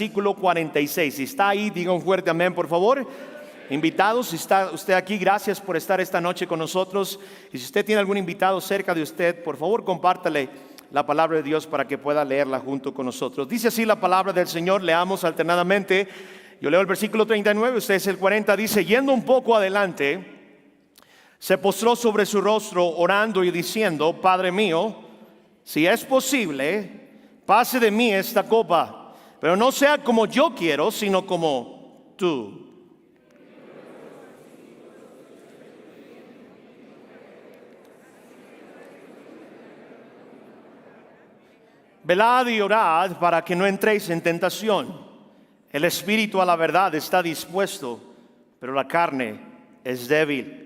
Versículo 46. Si está ahí, diga un fuerte amén, por favor. Invitados, si está usted aquí, gracias por estar esta noche con nosotros. Y si usted tiene algún invitado cerca de usted, por favor, compártale la palabra de Dios para que pueda leerla junto con nosotros. Dice así la palabra del Señor, leamos alternadamente. Yo leo el versículo 39, usted es el 40. Dice: yendo un poco adelante, se postró sobre su rostro orando y diciendo: Padre mío, si es posible, pase de mí esta copa. Pero no sea como yo quiero, sino como tú. Velad y orad para que no entréis en tentación. El espíritu a la verdad está dispuesto, pero la carne es débil.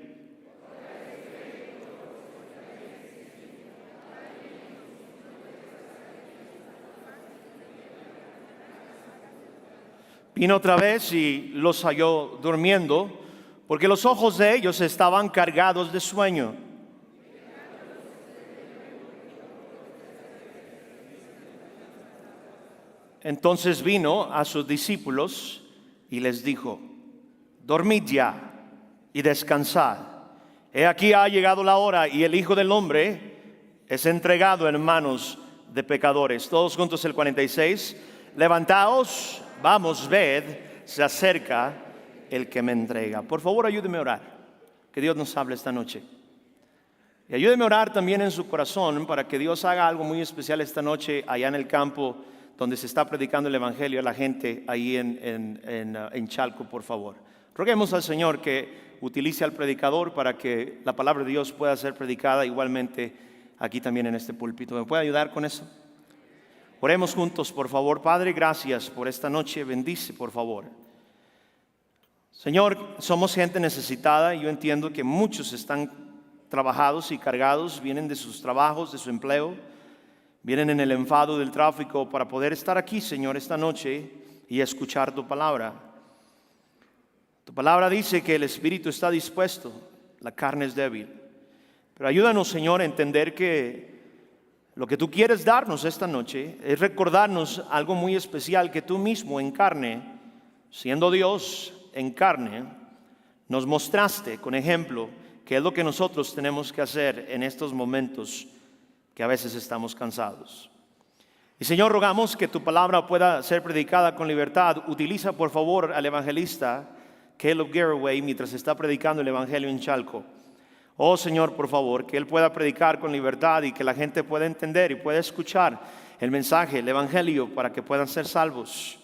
Vino otra vez y los halló durmiendo, porque los ojos de ellos estaban cargados de sueño. Entonces vino a sus discípulos y les dijo: dormid ya y descansad. He aquí ha llegado la hora y el Hijo del Hombre es entregado en manos de pecadores. Todos juntos el 46. Levantaos, vamos, ved, se acerca el que me entrega. Por favor, ayúdeme a orar. Que Dios nos hable esta noche. Y ayúdeme a orar también en su corazón para que Dios haga algo muy especial esta noche allá en el campo donde se está predicando el Evangelio a la gente ahí en Chalco, por favor. Roguemos al Señor que utilice al predicador para que la palabra de Dios pueda ser predicada igualmente aquí también en este púlpito. ¿Me puede ayudar con eso? Oremos juntos, por favor. Padre, gracias por esta noche. Bendice, por favor. Señor, somos gente necesitada. Yo entiendo que muchos están trabajados y cargados, vienen de sus trabajos, de su empleo, vienen en el enfado del tráfico para poder estar aquí, Señor, esta noche y escuchar tu palabra. Tu palabra dice que el espíritu está dispuesto, la carne es débil. Pero ayúdanos, Señor, a entender que lo que tú quieres darnos esta noche es recordarnos algo muy especial que tú mismo en carne, siendo Dios en carne, nos mostraste con ejemplo que es lo que nosotros tenemos que hacer en estos momentos que a veces estamos cansados. Y Señor, rogamos que tu palabra pueda ser predicada con libertad. Utiliza por favor al evangelista Caleb Garraway mientras está predicando el Evangelio en Chalco. Oh Señor, por favor, que Él pueda predicar con libertad y que la gente pueda entender y pueda escuchar el mensaje, el Evangelio, para que puedan ser salvos.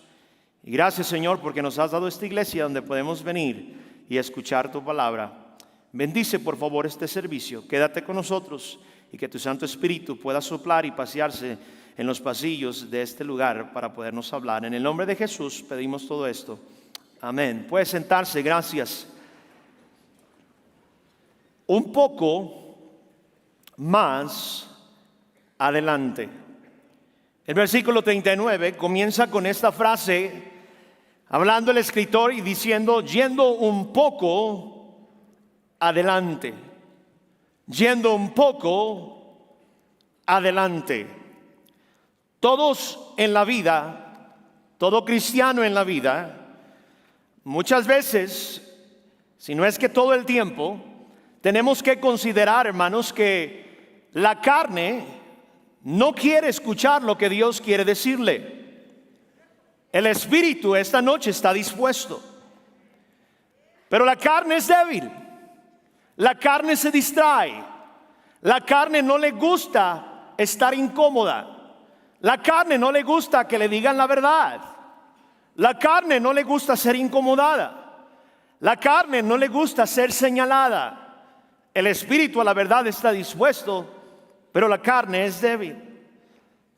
Y gracias, Señor, porque nos has dado esta iglesia donde podemos venir y escuchar tu palabra. Bendice, por favor, este servicio. Quédate con nosotros y que tu Santo Espíritu pueda soplar y pasearse en los pasillos de este lugar para podernos hablar. En el nombre de Jesús pedimos todo esto. Amén. Puede sentarse, gracias. Un poco más adelante. El versículo 39 comienza con esta frase, hablando el escritor y diciendo: yendo un poco adelante. Yendo un poco adelante. Todos en la vida, todo cristiano en la vida, muchas veces, si no es que todo el tiempo, tenemos que considerar, hermanos, que la carne no quiere escuchar lo que Dios quiere decirle. El espíritu esta noche está dispuesto, pero la carne es débil. La carne se distrae. La carne no le gusta estar incómoda. La carne no le gusta que le digan la verdad. La carne no le gusta ser incomodada. La carne no le gusta ser señalada. El espíritu a la verdad está dispuesto, pero la carne es débil.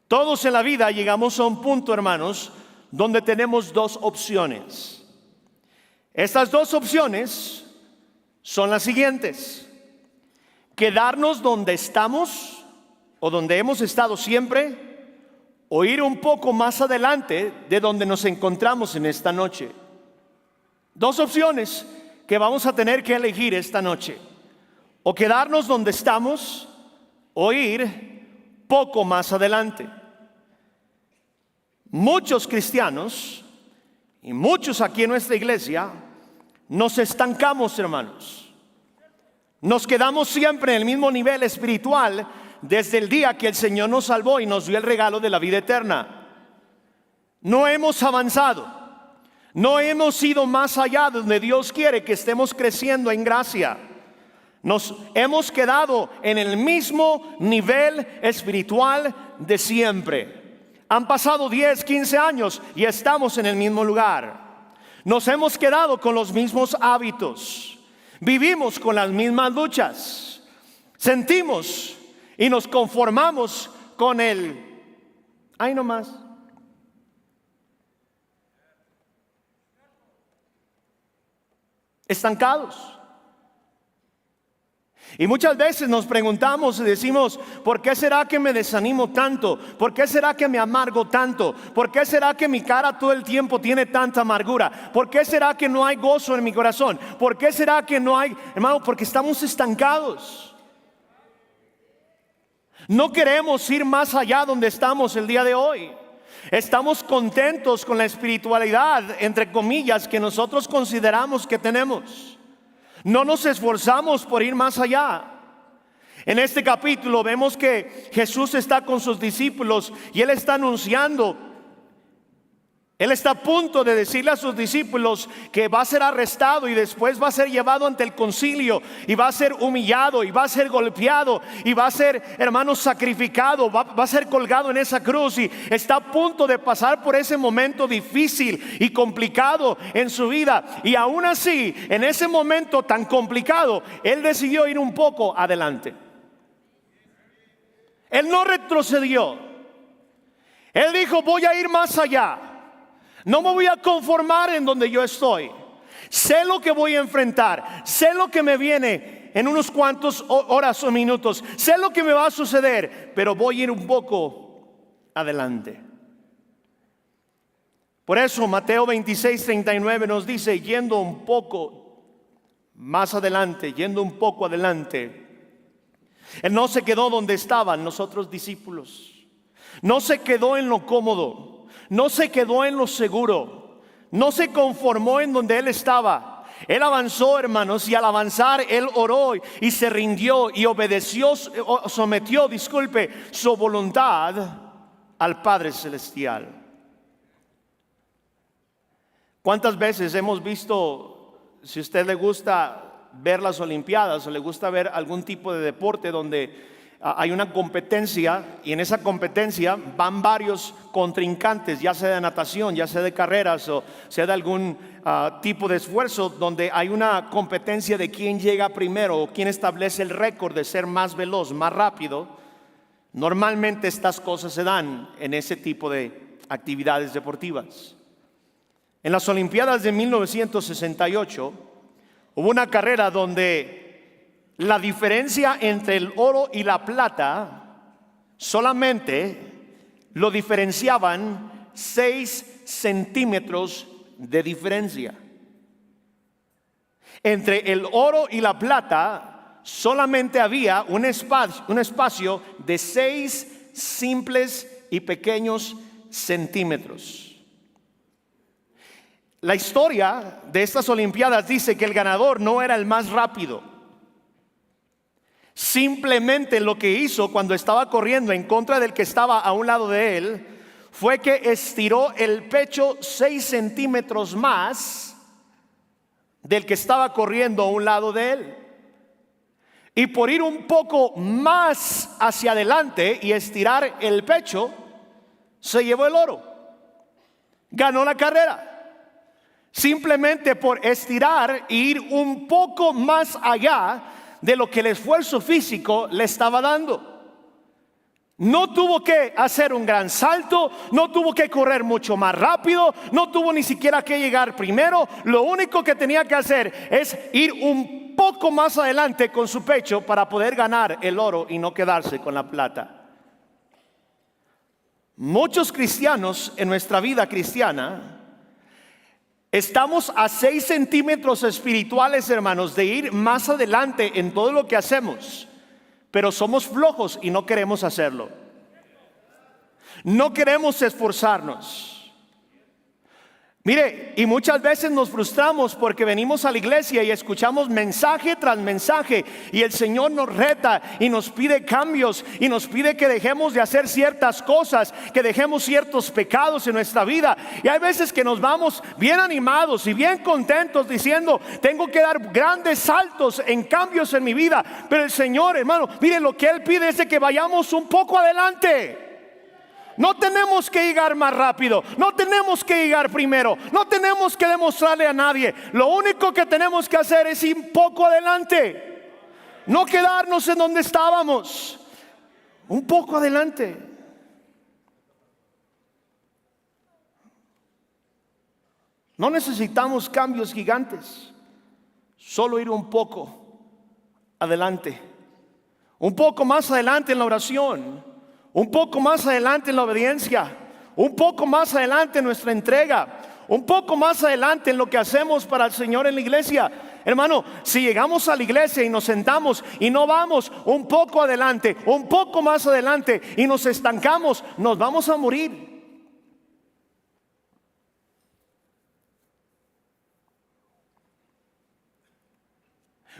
Todos en la vida llegamos a un punto, hermanos, donde tenemos dos opciones. Estas dos opciones son las siguientes: quedarnos donde estamos o donde hemos estado siempre, o ir un poco más adelante de donde nos encontramos en esta noche. Dos opciones que vamos a tener que elegir esta noche: o quedarnos donde estamos o ir poco más adelante. Muchos cristianos Y muchos aquí en nuestra iglesia nos estancamos, hermanos. Nos quedamos siempre en el mismo nivel espiritual desde el día que el Señor nos salvó y nos dio el regalo de la vida eterna. No hemos avanzado, no hemos ido más allá de donde Dios quiere que estemos creciendo en gracia. Nos hemos quedado en el mismo nivel espiritual de siempre. Han pasado 10, 15 años y estamos en el mismo lugar. Nos hemos quedado con los mismos hábitos. Vivimos con las mismas luchas. Sentimos y nos conformamos con el "ay, no más". Estancados. Y muchas veces nos preguntamos y decimos: ¿por qué será que me desanimo tanto? ¿Por qué será que me amargo tanto? ¿Por qué será que mi cara todo el tiempo tiene tanta amargura? ¿Por qué será que no hay gozo en mi corazón? ¿Por qué será que no hay, hermano? Porque estamos estancados. No queremos ir más allá donde estamos el día de hoy. Estamos contentos con la espiritualidad, entre comillas, que nosotros consideramos que tenemos. No nos esforzamos por ir más allá. En este capítulo vemos que Jesús está con sus discípulos y Él está anunciando. Él está a punto de decirle a sus discípulos que va a ser arrestado y después va a ser llevado ante el concilio y va a ser humillado y va a ser golpeado y va a ser, hermanos, sacrificado, va a ser colgado en esa cruz, y está a punto de pasar por ese momento difícil y complicado en su vida. Y aún así, en ese momento tan complicado, Él decidió ir un poco adelante. Él no retrocedió. Él dijo: voy a ir más allá. No me voy a conformar en donde yo estoy. Sé lo que voy a enfrentar. Sé lo que me viene en unos cuantos horas o minutos. Sé lo que me va a suceder, pero voy a ir un poco adelante. Por eso Mateo 26:39 nos dice: yendo un poco más adelante, yendo un poco adelante. Él no se quedó donde estaban los otros discípulos. No se quedó en lo cómodo. No se quedó en lo seguro. No se conformó en donde Él estaba. Él avanzó, hermanos, y al avanzar Él oró y se rindió y obedeció, sometió su voluntad al Padre Celestial. ¿Cuántas veces hemos visto, si a usted le gusta ver las Olimpiadas o le gusta ver algún tipo de deporte donde hay una competencia, y en esa competencia van varios contrincantes, ya sea de natación, ya sea de carreras o sea de algún tipo de esfuerzo, donde hay una competencia de quién llega primero o quién establece el récord de ser más veloz, más rápido? Normalmente estas cosas se dan en ese tipo de actividades deportivas. En las Olimpiadas de 1968 hubo una carrera donde la diferencia entre el oro y la plata solamente lo diferenciaban 6 centímetros de diferencia. Entre el oro y la plata solamente había un espacio de 6 simples y pequeños centímetros. La historia de estas Olimpiadas dice que el ganador no era el más rápido. Simplemente lo que hizo cuando estaba corriendo en contra del que estaba a un lado de él fue que estiró el pecho 6 centímetros más del que estaba corriendo a un lado de él. Y por ir un poco más hacia adelante y estirar el pecho, se llevó el oro. Ganó la carrera. Simplemente por estirar e ir un poco más allá de lo que el esfuerzo físico le estaba dando. No tuvo que hacer un gran salto, no tuvo que correr mucho más rápido, no tuvo ni siquiera que llegar primero. Lo único que tenía que hacer es ir un poco más adelante con su pecho para poder ganar el oro y no quedarse con la plata. Muchos cristianos en nuestra vida cristiana estamos a 6 centímetros espirituales, hermanos, de ir más adelante en todo lo que hacemos, pero somos flojos y no queremos hacerlo. No queremos esforzarnos. Mire, y muchas veces nos frustramos porque venimos a la iglesia y escuchamos mensaje tras mensaje y el Señor nos reta y nos pide cambios y nos pide que dejemos de hacer ciertas cosas, que dejemos ciertos pecados en nuestra vida. Y hay veces que nos vamos bien animados y bien contentos diciendo: tengo que dar grandes saltos en cambios en mi vida. Pero el Señor, hermano, mire, lo que Él pide es de que vayamos un poco adelante. No tenemos que llegar más rápido, no tenemos que llegar primero, no tenemos que demostrarle a nadie. Lo único que tenemos que hacer es ir un poco adelante, no quedarnos en donde estábamos, un poco adelante. No necesitamos cambios gigantes, solo ir un poco adelante, un poco más adelante en la oración, un poco más adelante en la obediencia, un poco más adelante en nuestra entrega, un poco más adelante en lo que hacemos para el Señor en la iglesia. Hermano, si llegamos a la iglesia y nos sentamos y no vamos un poco adelante, un poco más adelante y nos estancamos, nos vamos a morir.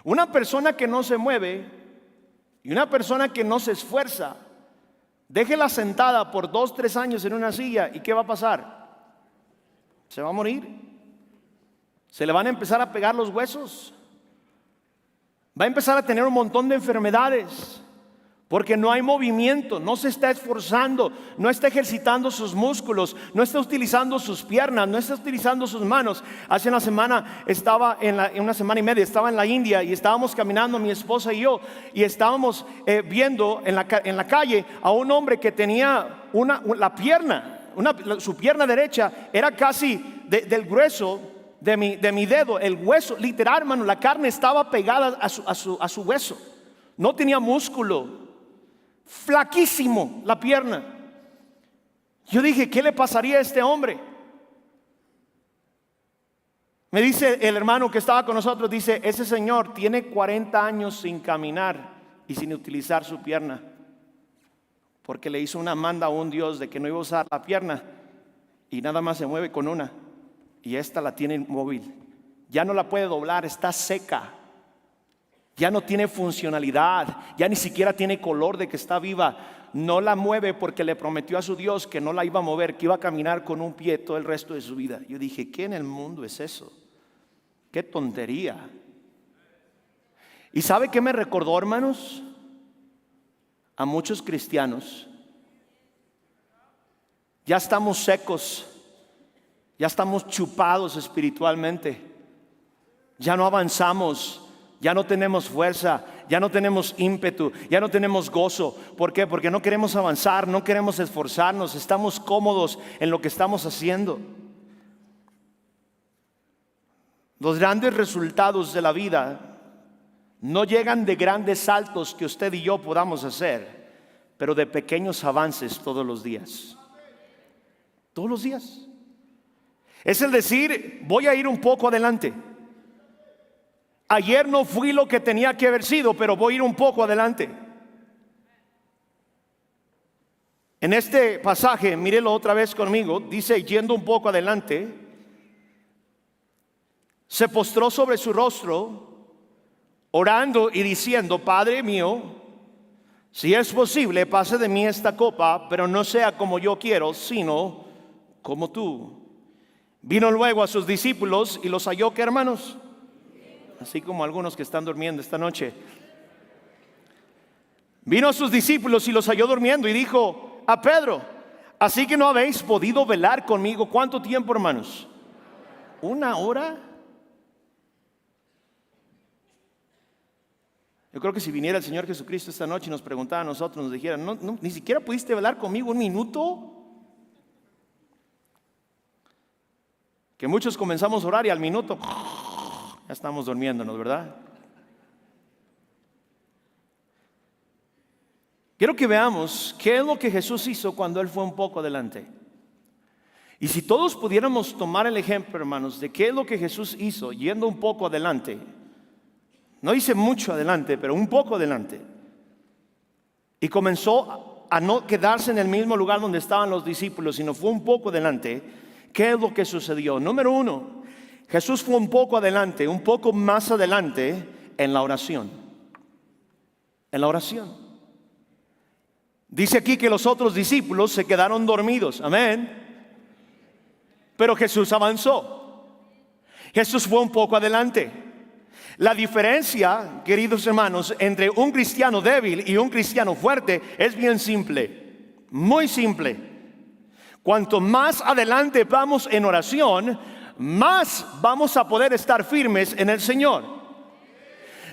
Una persona que no se mueve y una persona que no se esfuerza, déjela sentada por 2-3 años en una silla y ¿qué va a pasar? Se va a morir. Se le van a empezar a pegar los huesos. Va a empezar a tener un montón de enfermedades porque no hay movimiento, no se está esforzando, no está ejercitando sus músculos, no está utilizando sus piernas, no está utilizando sus manos. Hace una semana una semana y media estaba en la India y estábamos caminando mi esposa y yo y estábamos viendo en la calle a un hombre que tenía su pierna derecha era casi del grueso de mi dedo, el hueso, literal, hermano, la carne estaba pegada a su hueso, no tenía músculo. Flaquísimo la pierna. Yo dije, ¿qué le pasaría a este hombre? Me dice el hermano que estaba con nosotros, dice: ese señor tiene 40 años sin caminar y sin utilizar su pierna, porque le hizo una manda a un Dios de que no iba a usar la pierna y nada más se mueve con una, y esta la tiene inmóvil, ya no la puede doblar, está seca. Ya no tiene funcionalidad, ya ni siquiera tiene color de que está viva. No la mueve porque le prometió a su Dios que no la iba a mover, que iba a caminar con un pie todo el resto de su vida. Yo dije, ¿qué en el mundo es eso? ¡Qué tontería! ¿Y sabe qué me recordó, hermanos? A muchos cristianos. Ya estamos secos, ya estamos chupados espiritualmente, ya no avanzamos. Ya no tenemos fuerza, ya no tenemos ímpetu, ya no tenemos gozo. ¿Por qué? Porque no queremos avanzar, no queremos esforzarnos, estamos cómodos en lo que estamos haciendo. Los grandes resultados de la vida no llegan de grandes saltos que usted y yo podamos hacer, pero de pequeños avances todos los días. Todos los días. Es el decir, voy a ir un poco adelante. Ayer no fui lo que tenía que haber sido, pero voy a ir un poco adelante. En este pasaje, mírelo otra vez conmigo, dice, yendo un poco adelante, se postró sobre su rostro, orando y diciendo: Padre mío, si es posible, pase de mí esta copa, pero no sea como yo quiero, sino como tú. Vino luego a sus discípulos y los halló, ¿qué, hermanos? Así como algunos que están durmiendo esta noche. Vino a sus discípulos y los halló durmiendo y dijo a Pedro: así que no habéis podido velar conmigo. ¿Cuánto tiempo, hermanos? ¿1 hora? Yo creo que si viniera el Señor Jesucristo esta noche y nos preguntara a nosotros, nos dijera: no, ni siquiera pudiste velar conmigo 1 minuto. Que muchos comenzamos a orar y al minuto ya estamos durmiéndonos, ¿verdad? Quiero que veamos qué es lo que Jesús hizo cuando Él fue un poco adelante. Y si todos pudiéramos tomar el ejemplo, hermanos, de qué es lo que Jesús hizo yendo un poco adelante. No hice mucho adelante, pero un poco adelante. Y comenzó a no quedarse en el mismo lugar donde estaban los discípulos, sino fue un poco adelante. ¿Qué es lo que sucedió? Número uno, Jesús fue un poco adelante, un poco más adelante en la oración. En la oración. Dice aquí que los otros discípulos se quedaron dormidos. Amén. Pero Jesús avanzó. Jesús fue un poco adelante. La diferencia, queridos hermanos, entre un cristiano débil y un cristiano fuerte es bien simple. Muy simple. Cuanto más adelante vamos en oración, más vamos a poder estar firmes en el Señor.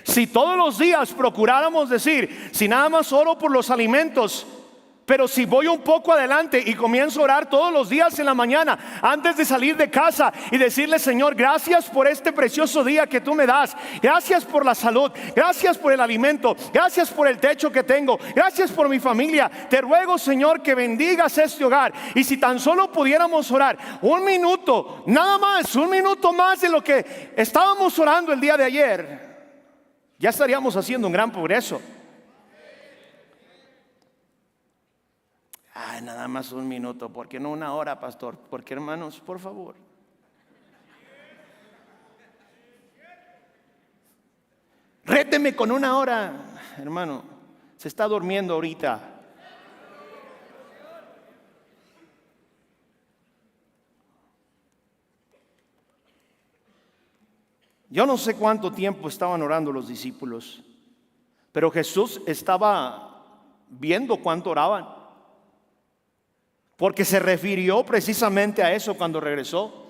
Si todos los días procuráramos decir, si nada más oro por los alimentos, pero si voy un poco adelante y comienzo a orar todos los días en la mañana antes de salir de casa y decirle, Señor, gracias por este precioso día que tú me das, gracias por la salud, gracias por el alimento, gracias por el techo que tengo, gracias por mi familia, te ruego, Señor, que bendigas este hogar. Y si tan solo pudiéramos orar un minuto, nada más, un minuto más de lo que estábamos orando el día de ayer, ya estaríamos haciendo un gran progreso. Ay, nada más un minuto, ¿por qué no una hora, pastor? Porque, hermanos, por favor. Réteme con una hora, hermano. Se está durmiendo ahorita. Yo no sé cuánto tiempo estaban orando los discípulos, pero Jesús estaba viendo cuánto oraban, porque se refirió precisamente a eso cuando regresó.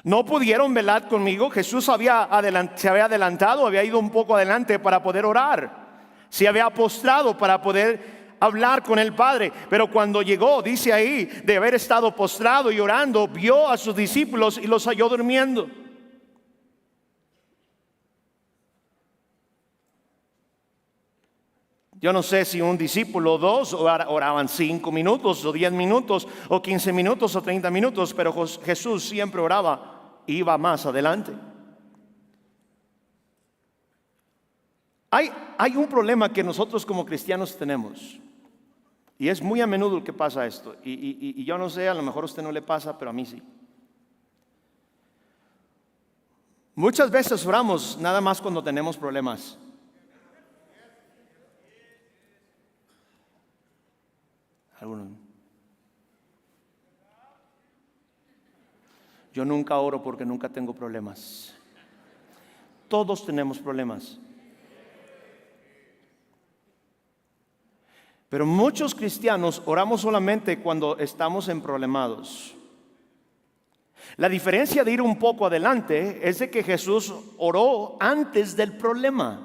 No pudieron velar conmigo. Jesús se había adelantado, había ido un poco adelante para poder orar. Se había postrado para poder hablar con el Padre. Pero cuando llegó, dice ahí, de haber estado postrado y orando, vio a sus discípulos y los halló durmiendo. Yo no sé si un discípulo o dos oraban 5 minutos o 10 minutos o 15 minutos o 30 minutos, pero Jesús siempre oraba, iba más adelante. Hay un problema que nosotros como cristianos tenemos, y es muy a menudo que pasa esto, y yo no sé, a lo mejor a usted no le pasa, pero a mí sí. Muchas veces oramos nada más cuando tenemos problemas. Algunos. Yo nunca oro porque nunca tengo problemas. Todos tenemos problemas. Pero muchos cristianos oramos solamente cuando estamos en problemados. La diferencia de ir un poco adelante es de que Jesús oró antes del problema.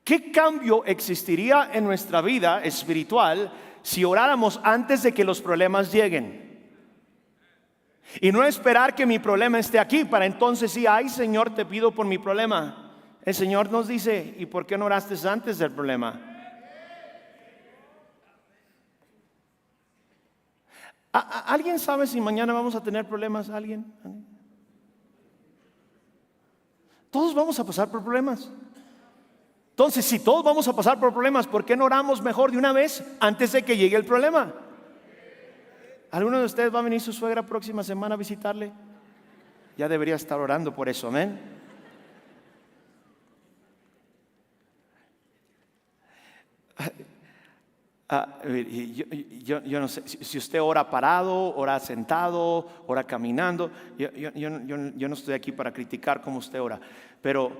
¿Qué cambio existiría en nuestra vida espiritual si oráramos antes de que los problemas lleguen? Y no esperar que mi problema esté aquí para entonces sí, ay Señor, te pido por mi problema. El Señor nos dice, ¿y por qué no oraste antes del problema? ¿Alguien sabe si mañana vamos a tener problemas? ¿Alguien? Todos vamos a pasar por problemas. Entonces, si todos vamos a pasar por problemas, ¿por qué no oramos mejor de una vez antes de que llegue el problema? ¿Alguno de ustedes va a venir su suegra próxima semana a visitarle? Ya debería estar orando por eso, amén. Yo no sé si usted ora parado, ora sentado, ora caminando. Yo no estoy aquí para criticar cómo usted ora, pero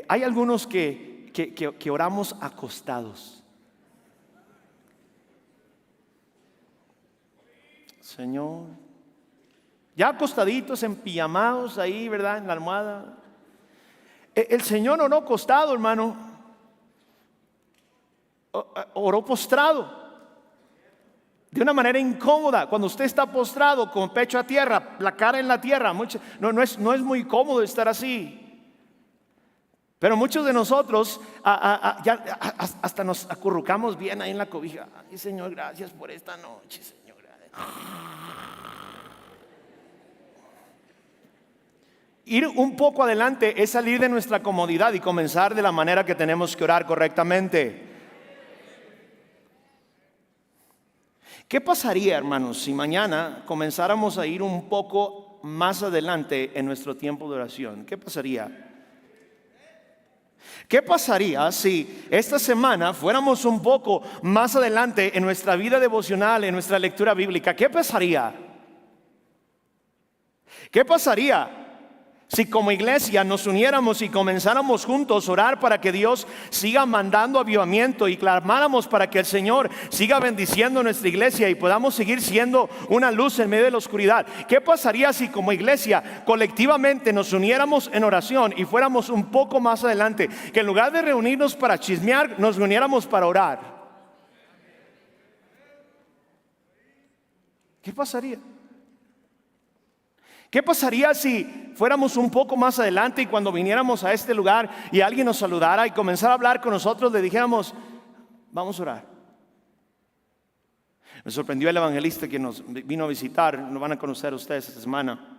hay algunos que oramos acostados. Señor, ya acostaditos, empijamados ahí, ¿verdad? En la almohada. El Señor oró acostado, hermano. Oró postrado. De una manera incómoda. Cuando usted está postrado con pecho a tierra, la cara en la tierra, no es muy cómodo estar así. Pero muchos de nosotros ya hasta nos acurrucamos bien ahí en la cobija. Ay, Señor, gracias por esta noche, Señor. Ir un poco adelante es salir de nuestra comodidad y comenzar de la manera que tenemos que orar correctamente. ¿Qué pasaría, hermanos, si mañana comenzáramos a ir un poco más adelante en nuestro tiempo de oración? ¿Qué pasaría? ¿Qué pasaría si esta semana fuéramos un poco más adelante en nuestra vida devocional, en nuestra lectura bíblica? ¿Qué pasaría? ¿Qué pasaría si como iglesia nos uniéramos y comenzáramos juntos a orar para que Dios siga mandando avivamiento y clamáramos para que el Señor siga bendiciendo nuestra iglesia y podamos seguir siendo una luz en medio de la oscuridad? ¿Qué pasaría si como iglesia colectivamente nos uniéramos en oración y fuéramos un poco más adelante? Que en lugar de reunirnos para chismear, nos reuniéramos para orar. ¿Qué pasaría? ¿Qué pasaría si fuéramos un poco más adelante y cuando viniéramos a este lugar y alguien nos saludara y comenzara a hablar con nosotros, le dijéramos, vamos a orar? Me sorprendió el evangelista que nos vino a visitar, nos van a conocer ustedes esta semana,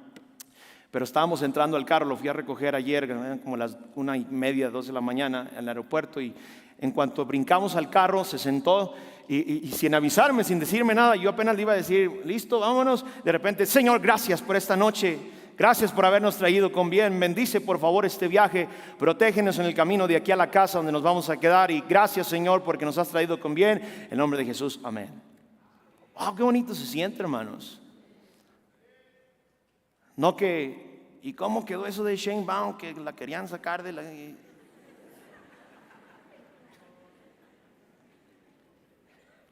pero estábamos entrando al carro, lo fui a recoger ayer, como las 1:30, 2 de la mañana en el aeropuerto, y en cuanto brincamos al carro se sentó y sin avisarme, sin decirme nada, yo apenas le iba a decir, listo, vámonos. De repente, Señor, gracias por esta noche, gracias por habernos traído con bien, bendice por favor este viaje, protégenos en el camino de aquí a la casa donde nos vamos a quedar, y gracias Señor porque nos has traído con bien, en nombre de Jesús, amén. Wow, qué bonito se siente, hermanos. No que, ¿y cómo quedó eso de Shane Baum que la querían sacar de la...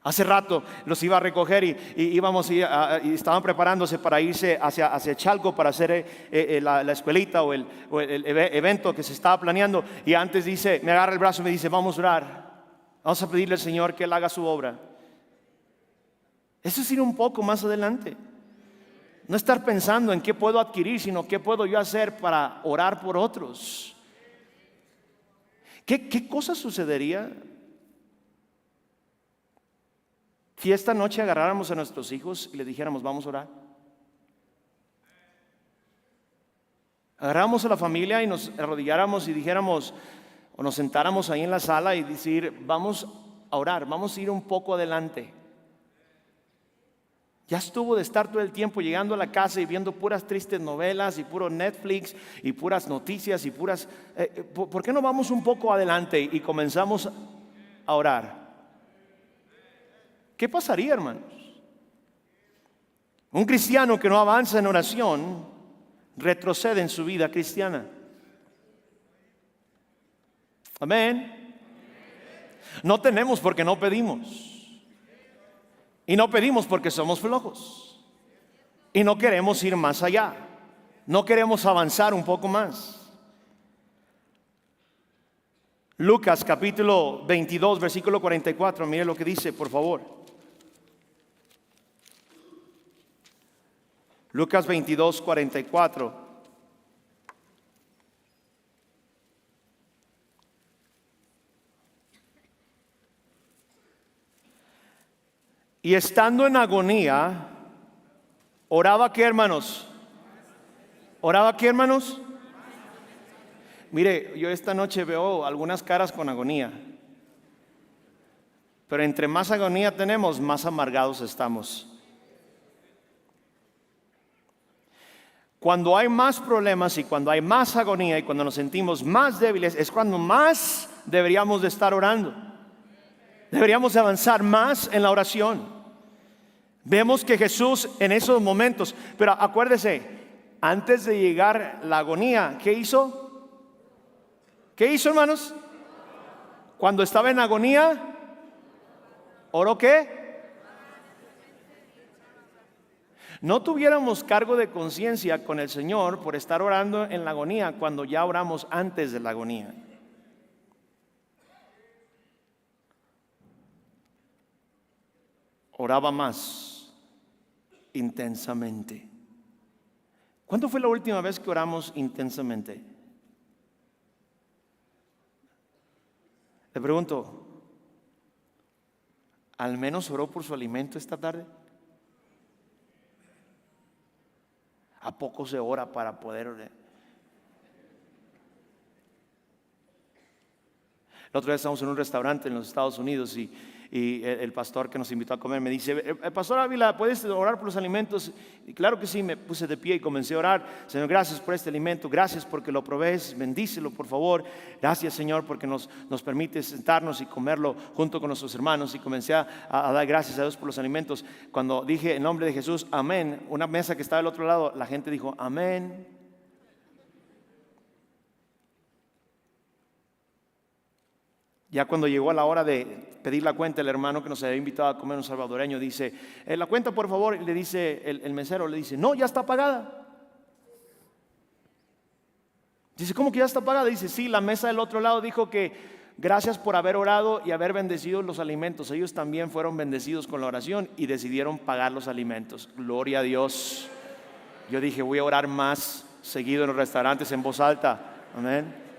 Hace rato los iba a recoger y íbamos y estaban preparándose para irse hacia Chalco para hacer la escuelita o el evento que se estaba planeando. Y antes dice, me agarra el brazo y me dice, vamos a orar, vamos a pedirle al Señor que Él haga su obra. Eso es ir un poco más adelante. No estar pensando en qué puedo adquirir, sino qué puedo yo hacer para orar por otros. ¿Qué cosa sucedería si esta noche agarráramos a nuestros hijos y les dijéramos, vamos a orar? Agarráramos a la familia y nos arrodilláramos y dijéramos, o nos sentáramos ahí en la sala y decir, vamos a orar, vamos a ir un poco adelante. Ya estuvo de estar todo el tiempo llegando a la casa y viendo puras tristes novelas y puro Netflix y puras noticias y puras... ¿Por qué no vamos un poco adelante y comenzamos a orar? ¿Qué pasaría, hermanos? Un cristiano que no avanza en oración retrocede en su vida cristiana. Amén. No tenemos porque no pedimos. Y no pedimos porque somos flojos. Y no queremos ir más allá. No queremos avanzar un poco más. Lucas capítulo 22, versículo 44. Mire lo que dice, por favor. Lucas 22, 44. Y estando en agonía, ¿oraba qué, hermanos? ¿Oraba qué, hermanos? Mire, yo esta noche veo algunas caras con agonía. Pero entre más agonía tenemos, más amargados estamos. Cuando hay más problemas y cuando hay más agonía y cuando nos sentimos más débiles, es cuando más deberíamos de estar orando. Deberíamos de avanzar más en la oración. Vemos que Jesús en esos momentos, pero acuérdese, antes de llegar la agonía, ¿qué hizo? ¿Qué hizo, hermanos? Cuando estaba en agonía, ¿oró qué? No tuviéramos cargo de conciencia con el Señor por estar orando en la agonía cuando ya oramos antes de la agonía. Oraba más intensamente. ¿Cuándo fue la última vez que oramos intensamente? Le pregunto, ¿al menos oró por su alimento esta tarde? ¿A poco se ora para poder orar? El otro día estábamos en un restaurante en los Estados Unidos y el pastor que nos invitó a comer me dice: Pastor Ávila, ¿puedes orar por los alimentos? Y claro que sí, me puse de pie y comencé a orar. Señor, gracias por este alimento, gracias porque lo provees, bendícelo por favor. Gracias, Señor, porque nos permite sentarnos y comerlo junto con nuestros hermanos. Y comencé a dar gracias a Dios por los alimentos. Cuando dije en nombre de Jesús, amén, una mesa que estaba del otro lado, la gente dijo amén. Ya cuando llegó a la hora de pedir la cuenta, el hermano que nos había invitado a comer, un salvadoreño, dice: la cuenta por favor. Y le dice el mesero, le dice: no, ya está pagada. Dice: ¿cómo que ya está pagada? Dice: sí, la mesa del otro lado dijo que gracias por haber orado y haber bendecido los alimentos. Ellos también fueron bendecidos con la oración y decidieron pagar los alimentos. Gloria a Dios. Yo dije: voy a orar más seguido en los restaurantes en voz alta. Amén.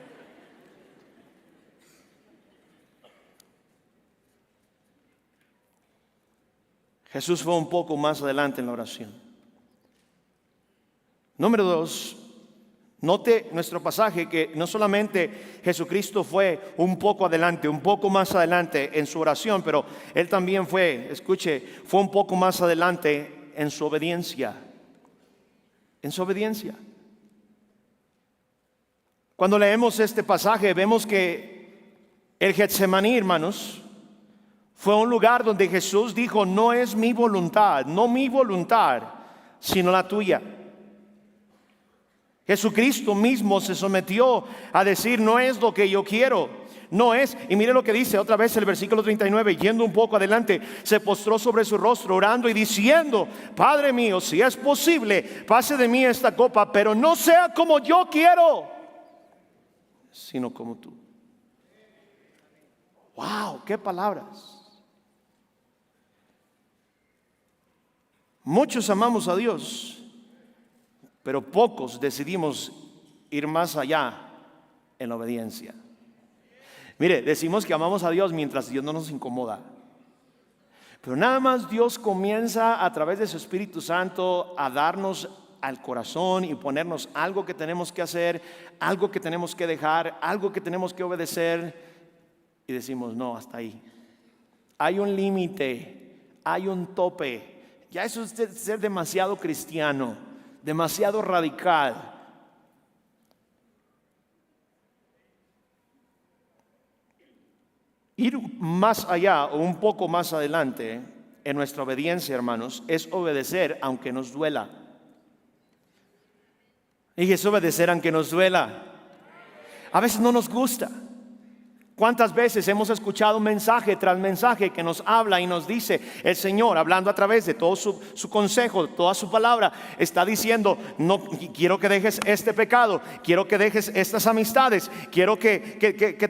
Jesús fue un poco más adelante en la oración. Número 2, note nuestro pasaje que no solamente Jesucristo fue un poco adelante, un poco más adelante en su oración, pero Él también fue un poco más adelante en su obediencia. En su obediencia. Cuando leemos este pasaje vemos que el Getsemaní, hermanos, fue un lugar donde Jesús dijo: no es mi voluntad, no mi voluntad, sino la tuya. Jesucristo mismo se sometió a decir: no es lo que yo quiero, no es. Y mire lo que dice otra vez el versículo 39, yendo un poco adelante, se postró sobre su rostro orando y diciendo: Padre mío, si es posible, pase de mí esta copa, pero no sea como yo quiero, sino como tú. Wow, qué palabras. Muchos amamos a Dios, pero pocos decidimos ir más allá en la obediencia. Mire, decimos que amamos a Dios mientras Dios no nos incomoda. Pero nada más Dios comienza a través de su Espíritu Santo a darnos al corazón y ponernos algo que tenemos que hacer, algo que tenemos que dejar, algo que tenemos que obedecer, y decimos: no, hasta ahí. Hay un límite, hay un tope. Ya eso es ser demasiado cristiano, demasiado radical. Ir más allá o un poco más adelante en nuestra obediencia, hermanos, es obedecer aunque nos duela. Y es obedecer aunque nos duela. A veces no nos gusta. ¿Cuántas veces hemos escuchado mensaje tras mensaje que nos habla y nos dice el Señor, hablando a través de todo su consejo, toda su palabra, está diciendo: no, quiero que dejes este pecado, quiero que dejes estas amistades, quiero que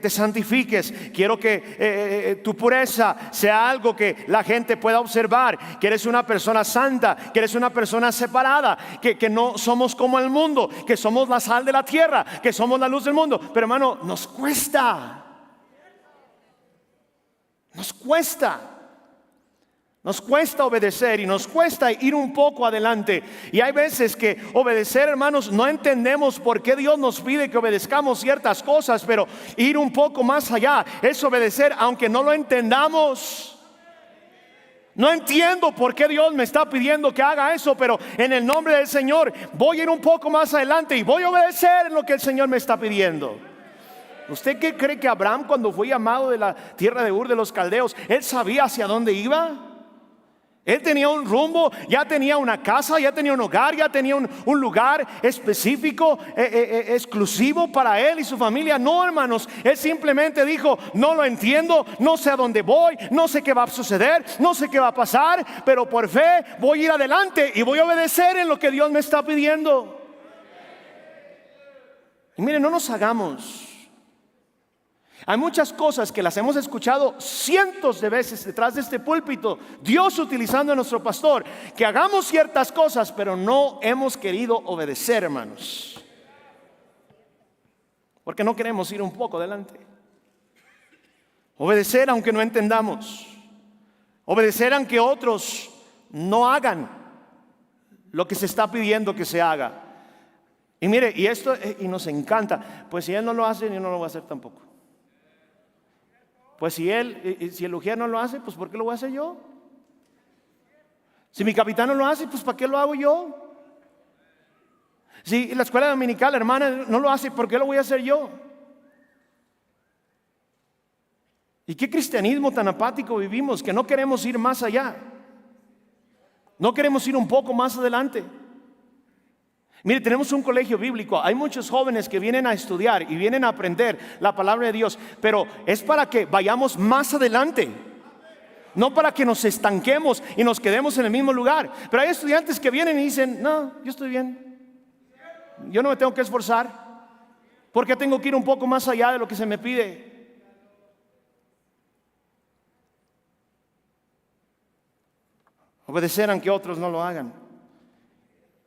te santifiques, quiero que tu pureza sea algo que la gente pueda observar, que eres una persona santa, que eres una persona separada, que no somos como el mundo, que somos la sal de la tierra, que somos la luz del mundo. Pero hermano, nos cuesta. Nos cuesta obedecer y nos cuesta ir un poco adelante. Y hay veces que obedecer, hermanos, no entendemos por qué Dios nos pide que obedezcamos ciertas cosas, pero ir un poco más allá es obedecer aunque no lo entendamos. No entiendo por qué Dios me está pidiendo que haga eso, pero en el nombre del Señor voy a ir un poco más adelante y voy a obedecer en lo que el Señor me está pidiendo. ¿Usted qué cree que Abraham, cuando fue llamado de la tierra de Ur de los Caldeos, él sabía hacia dónde iba? Él tenía un rumbo, ya tenía una casa, ya tenía un hogar, ya tenía un lugar específico, exclusivo para él y su familia. No, hermanos, él simplemente dijo: no lo entiendo, no sé a dónde voy, no sé qué va a suceder, no sé qué va a pasar, pero por fe voy a ir adelante y voy a obedecer en lo que Dios me está pidiendo. Y miren, no nos hagamos. Hay muchas cosas que las hemos escuchado cientos de veces detrás de este púlpito, Dios utilizando a nuestro pastor, que hagamos ciertas cosas, pero no hemos querido obedecer, hermanos, porque no queremos ir un poco adelante. Obedecer aunque no entendamos, obedecer aunque otros no hagan lo que se está pidiendo que se haga. Y mire, y esto y nos encanta: pues si él no lo hace, yo no lo voy a hacer tampoco. Pues si el ujier no lo hace, pues ¿por qué lo voy a hacer yo? Si mi capitán no lo hace, pues ¿para qué lo hago yo? Si la escuela dominical, hermana, no lo hace, ¿por qué lo voy a hacer yo? ¿Y qué cristianismo tan apático vivimos que no queremos ir más allá? No queremos ir un poco más adelante. Mire, tenemos un colegio bíblico, hay muchos jóvenes que vienen a estudiar y vienen a aprender la palabra de Dios, pero es para que vayamos más adelante, no para que nos estanquemos y nos quedemos en el mismo lugar. Pero hay estudiantes que vienen y dicen, no, yo estoy bien, yo no me tengo que esforzar, porque tengo que ir un poco más allá de lo que se me pide. Obedecer aunque otros no lo hagan.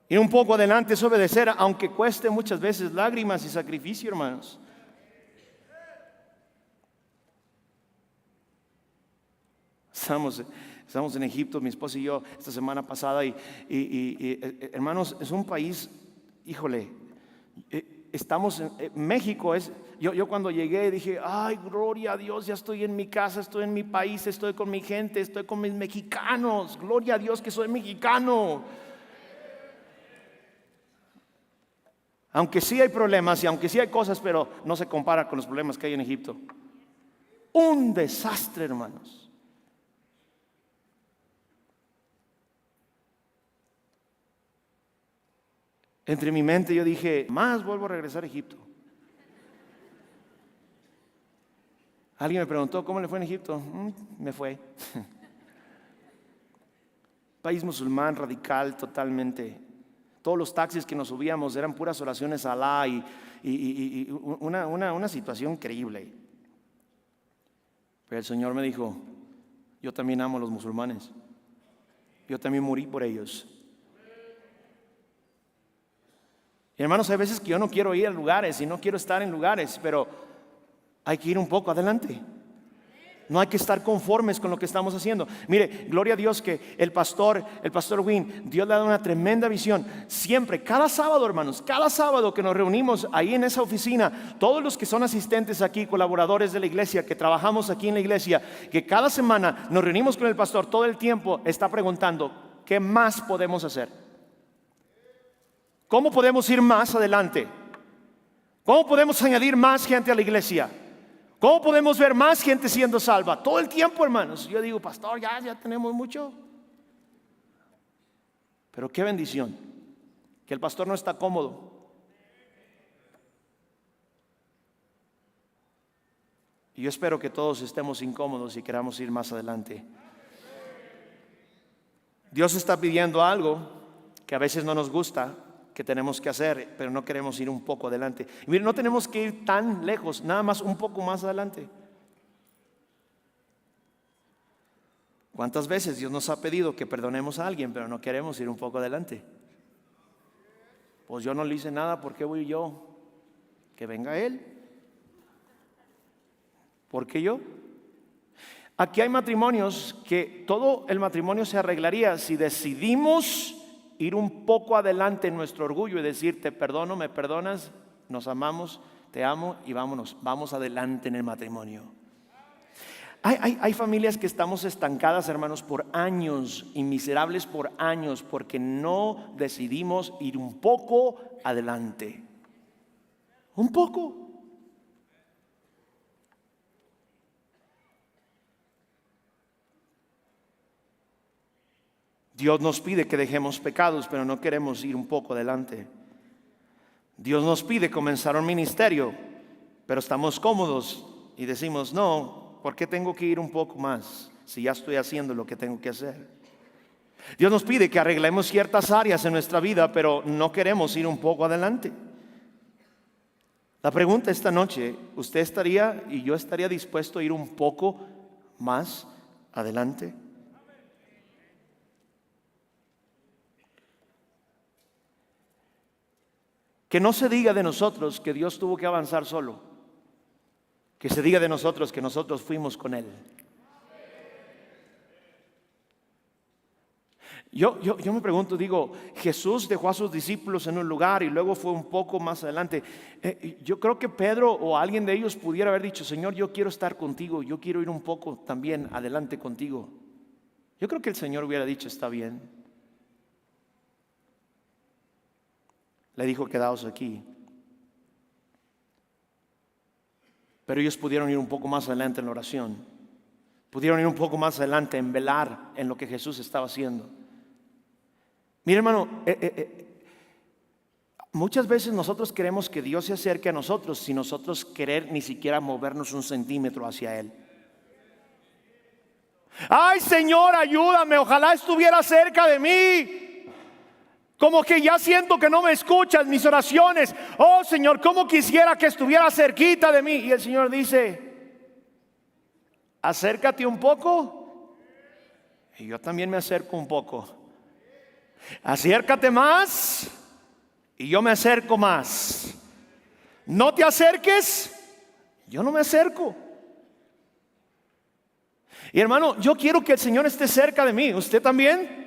Ir un poco adelante es obedecer, aunque cueste muchas veces lágrimas y sacrificio, hermanos. Estamos en Egipto, mi esposa y yo, esta semana pasada, y hermanos, es un país, híjole, estamos en México. Yo cuando llegué dije, ay, gloria a Dios, ya estoy en mi casa, estoy en mi país, estoy con mi gente, estoy con mis mexicanos, gloria a Dios que soy mexicano. Aunque sí hay problemas y aunque sí hay cosas, pero no se compara con los problemas que hay en Egipto. Un desastre, hermanos. Entre mi mente yo dije, más vuelvo a regresar a Egipto. Alguien me preguntó, ¿cómo le fue en Egipto? Me fue. País musulmán radical totalmente. Todos los taxis que nos subíamos eran puras oraciones a Alá y una situación increíble. Pero el Señor me dijo, yo también amo a los musulmanes. Yo también morí por ellos. Y hermanos, hay veces que yo no quiero ir a lugares y no quiero estar en lugares, pero hay que ir un poco adelante. No hay que estar conformes con lo que estamos haciendo. Mire, gloria a Dios que el pastor Win, Dios le ha dado una tremenda visión. Siempre, cada sábado, hermanos, cada sábado que nos reunimos ahí en esa oficina, todos los que son asistentes aquí, colaboradores de la iglesia, que trabajamos aquí en la iglesia, que cada semana nos reunimos con el pastor, todo el tiempo está preguntando, ¿qué más podemos hacer? ¿Cómo podemos ir más adelante? ¿Cómo podemos añadir más gente a la iglesia? ¿Cómo podemos ver más gente siendo salva? Todo el tiempo, hermanos. Yo digo, pastor, ya tenemos mucho. Pero qué bendición que el pastor no está cómodo. Y yo espero que todos estemos incómodos y queramos ir más adelante. Dios está pidiendo algo que a veces no nos gusta, que tenemos que hacer, pero no queremos ir un poco adelante. Y miren, no tenemos que ir tan lejos, nada más un poco más adelante. ¿Cuántas veces Dios nos ha pedido que perdonemos a alguien, pero no queremos ir un poco adelante? Pues yo no le hice nada, ¿por qué voy yo? Que venga Él. ¿Por qué yo? Aquí hay matrimonios que todo el matrimonio se arreglaría si decidimos ir un poco adelante en nuestro orgullo y decir, te perdono, me perdonas, nos amamos, te amo y vamos adelante en el matrimonio. Hay familias que estamos estancadas, hermanos, por años y miserables por años porque no decidimos ir un poco adelante. Un poco. Dios nos pide que dejemos pecados, pero no queremos ir un poco adelante. Dios nos pide comenzar un ministerio, pero estamos cómodos y decimos, no, ¿por qué tengo que ir un poco más si ya estoy haciendo lo que tengo que hacer? Dios nos pide que arreglemos ciertas áreas en nuestra vida, pero no queremos ir un poco adelante. La pregunta esta noche, ¿usted estaría y yo estaría dispuesto a ir un poco más adelante? Que no se diga de nosotros que Dios tuvo que avanzar solo. Que se diga de nosotros que nosotros fuimos con Él. Yo me pregunto, digo, Jesús dejó a sus discípulos en un lugar y luego fue un poco más adelante. Yo creo que Pedro o alguien de ellos pudiera haber dicho, Señor, yo quiero estar contigo, yo quiero ir un poco también adelante contigo. Yo creo que el Señor hubiera dicho, está bien. Le dijo, quedaos aquí. Pero ellos pudieron ir un poco más adelante en la oración. Pudieron ir un poco más adelante en velar en lo que Jesús estaba haciendo. Mira, hermano, muchas veces nosotros queremos que Dios se acerque a nosotros sin nosotros querer ni siquiera movernos un centímetro hacia Él. Ay, Señor, ayúdame, ojalá estuviera cerca de mí. Como que ya siento que no me escuchas mis oraciones. Oh, Señor, cómo quisiera que estuviera cerquita de mí. Y el Señor dice, acércate un poco y yo también me acerco un poco. Acércate más y yo me acerco más. No te acerques, yo no me acerco. Y hermano, yo quiero que el Señor esté cerca de mí. ¿Usted también?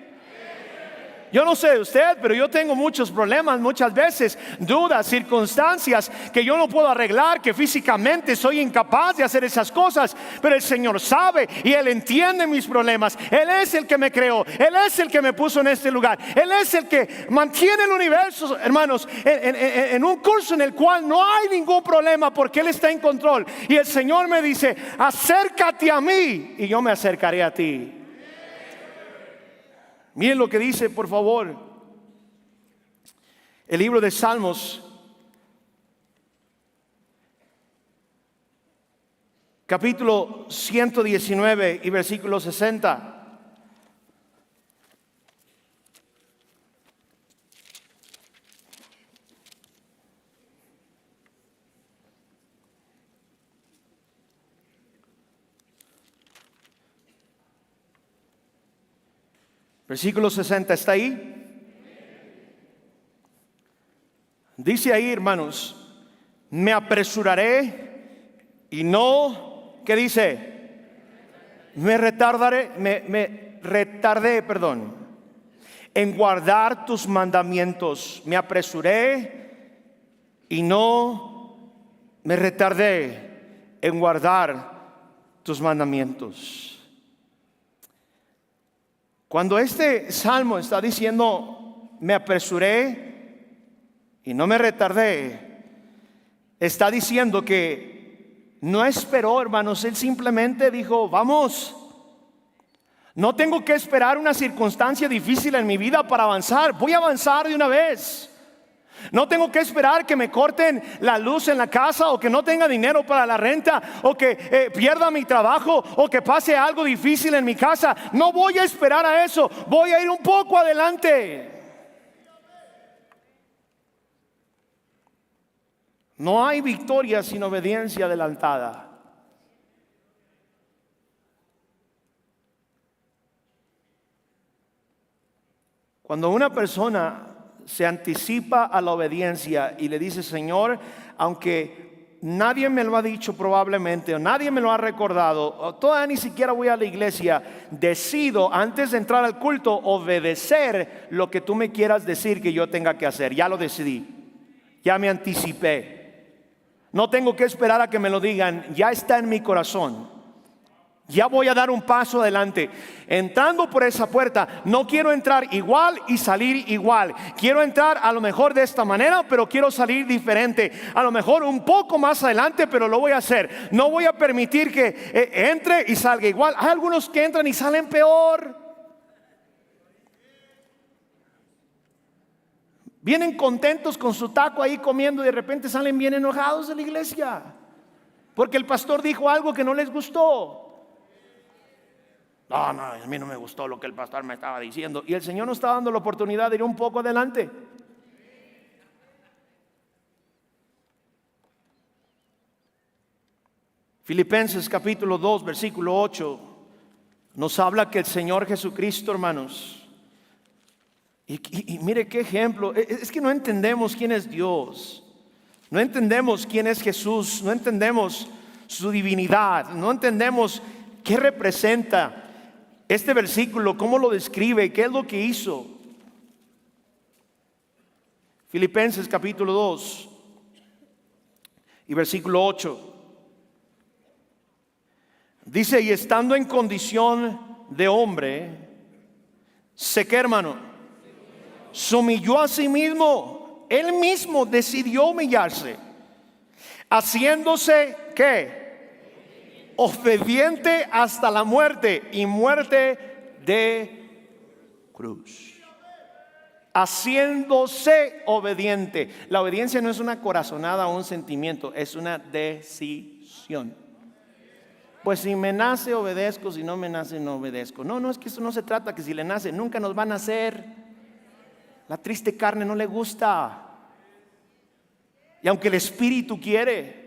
Yo no sé de usted, pero yo tengo muchos problemas muchas veces, dudas, circunstancias que yo no puedo arreglar, que físicamente soy incapaz de hacer esas cosas, pero el Señor sabe y Él entiende mis problemas. Él es el que me creó, Él es el que me puso en este lugar, Él es el que mantiene el universo, hermanos, en un curso en el cual no hay ningún problema porque Él está en control. Y el Señor me dice, acércate a mí y yo me acercaré a ti. Miren lo que dice, por favor, el libro de Salmos, capítulo 119 y versículo 60. Versículo 60, ¿está ahí? Dice ahí, hermanos, me apresuraré y no, ¿qué dice? Me retardé, en guardar tus mandamientos. Me apresuré y no me retardé en guardar tus mandamientos. Cuando este salmo está diciendo, me apresuré y no me retardé, está diciendo que no esperó, hermanos, él simplemente dijo, vamos. No tengo que esperar una circunstancia difícil en mi vida para avanzar, voy a avanzar de una vez. No tengo que esperar que me corten la luz en la casa, o que no tenga dinero para la renta, o que pierda mi trabajo, o que pase algo difícil en mi casa. No voy a esperar a eso, voy a ir un poco adelante. No hay victoria sin obediencia adelantada. Cuando una persona se anticipa a la obediencia y le dice, Señor, aunque nadie me lo ha dicho probablemente, o nadie me lo ha recordado, o todavía ni siquiera voy a la iglesia, decido antes de entrar al culto obedecer lo que tú me quieras decir que yo tenga que hacer. Ya lo decidí, ya me anticipé. No tengo que esperar a que me lo digan, ya está en mi corazón. Ya voy a dar un paso adelante. Entrando por esa puerta, no quiero entrar igual y salir igual. Quiero entrar a lo mejor de esta manera, pero quiero salir diferente. A lo mejor un poco más adelante, pero lo voy a hacer. No voy a permitir que entre y salga igual. Hay algunos que entran y salen peor. Vienen contentos con su taco ahí comiendo y de repente salen bien enojados de la iglesia porque el pastor dijo algo que no les gustó. No, a mí no me gustó lo que el pastor me estaba diciendo. Y el Señor nos está dando la oportunidad de ir un poco adelante. Filipenses capítulo 2, versículo 8 nos habla que el Señor Jesucristo, hermanos, y mire qué ejemplo. Es que no entendemos quién es Dios, no entendemos quién es Jesús, no entendemos su divinidad, no entendemos qué representa. Este versículo, ¿cómo lo describe? ¿Qué es lo que hizo? Filipenses capítulo 2 y versículo 8. Dice, y estando en condición de hombre, sé que, hermano, se humilló a sí mismo. Él mismo decidió humillarse, haciéndose, ¿qué? Obediente hasta la muerte, y muerte de cruz. Haciéndose obediente. La obediencia no es una corazonada o un sentimiento, es una decisión. Pues si me nace obedezco, si no me nace no obedezco. No, es que eso no se trata que si le nace, nunca nos va a nacer. La triste carne no le gusta. Y aunque el espíritu quiere.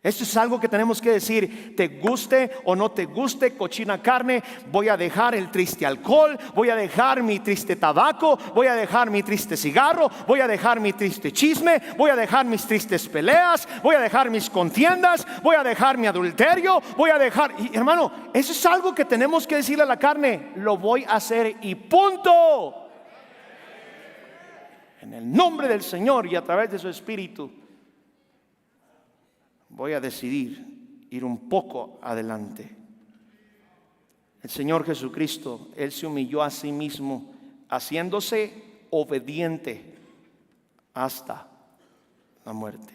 Esto es algo que tenemos que decir, te guste o no te guste, cochina carne, voy a dejar el triste alcohol, voy a dejar mi triste tabaco, voy a dejar mi triste cigarro, voy a dejar mi triste chisme, voy a dejar mis tristes peleas, voy a dejar mis contiendas, voy a dejar mi adulterio, voy a dejar, y, hermano, eso es algo que tenemos que decirle a la carne, lo voy a hacer y punto. En el nombre del Señor y a través de su Espíritu. Voy a decidir ir un poco adelante. El Señor Jesucristo, Él se humilló a sí mismo, haciéndose obediente hasta la muerte.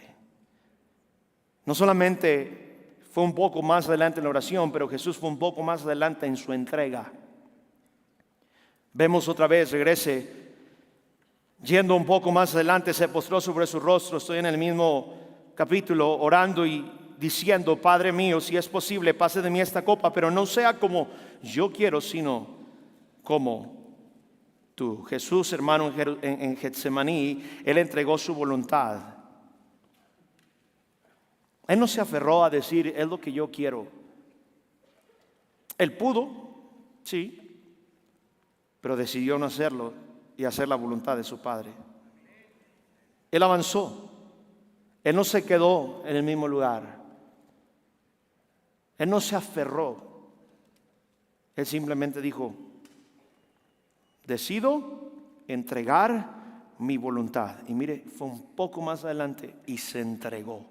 No solamente fue un poco más adelante en la oración, pero Jesús fue un poco más adelante en su entrega. Vemos otra vez, regrese, yendo un poco más adelante, se postró sobre su rostro. Estoy en el mismo capítulo orando y diciendo, Padre mío, si es posible, pase de mí esta copa, pero no sea como yo quiero, sino como tú. Jesús, hermano, en Getsemaní, Él entregó su voluntad. Él no se aferró a decir, es lo que yo quiero. Él pudo, sí, pero decidió no hacerlo y hacer la voluntad de su Padre. Él avanzó. Él no se quedó en el mismo lugar. Él no se aferró. Él simplemente dijo, decido entregar mi voluntad. Y mire, fue un poco más adelante y se entregó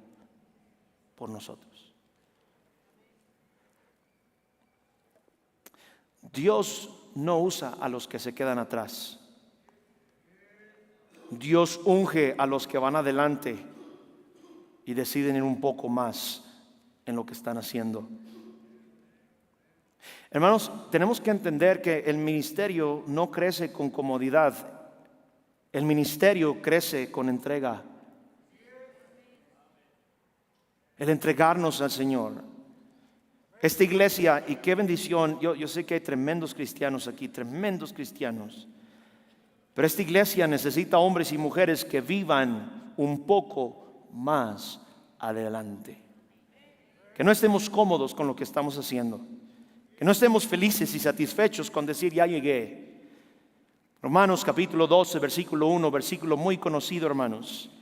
por nosotros. Dios no usa a los que se quedan atrás. Dios unge a los que van adelante y deciden ir un poco más en lo que están haciendo. Hermanos, tenemos que entender que el ministerio no crece con comodidad. El ministerio crece con entrega. El entregarnos al Señor. Esta iglesia, y qué bendición, yo sé que hay tremendos cristianos aquí, tremendos cristianos. Pero esta iglesia necesita hombres y mujeres que vivan un poco más adelante. Que no estemos cómodos con lo que estamos haciendo. Que no estemos felices y satisfechos con decir ya llegué. Romanos capítulo 12, versículo 1, versículo muy conocido, hermanos.